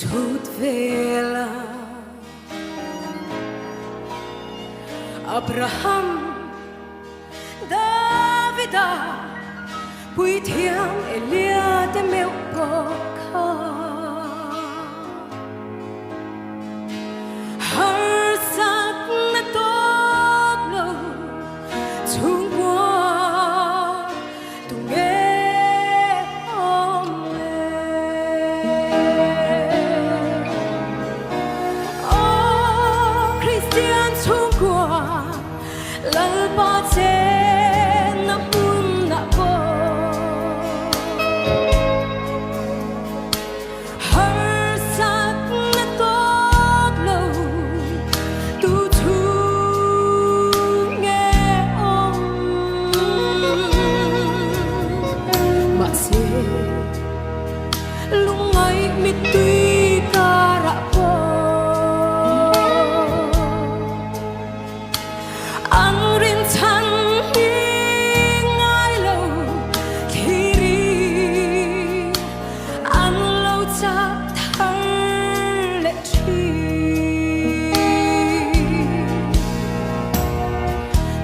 chút vela Abraham Davida Bùi thiang Elia te mèo bò kha har sắc na tốt lâu chung qua tu nghe om oh Christian chung qua lal ba che na mun na bo har sắc na tốt lâu tu thu nghe om mà se lung ai mi tui ta ra bo ang rin chan mi ngai lâu khi ri ang lâu cha thar lệ chi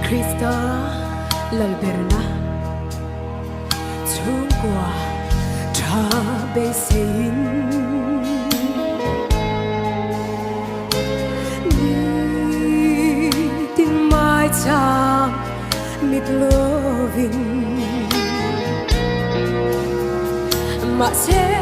Krista lal berna chung qua tra be sein tình mai cha mít loving mà sẽ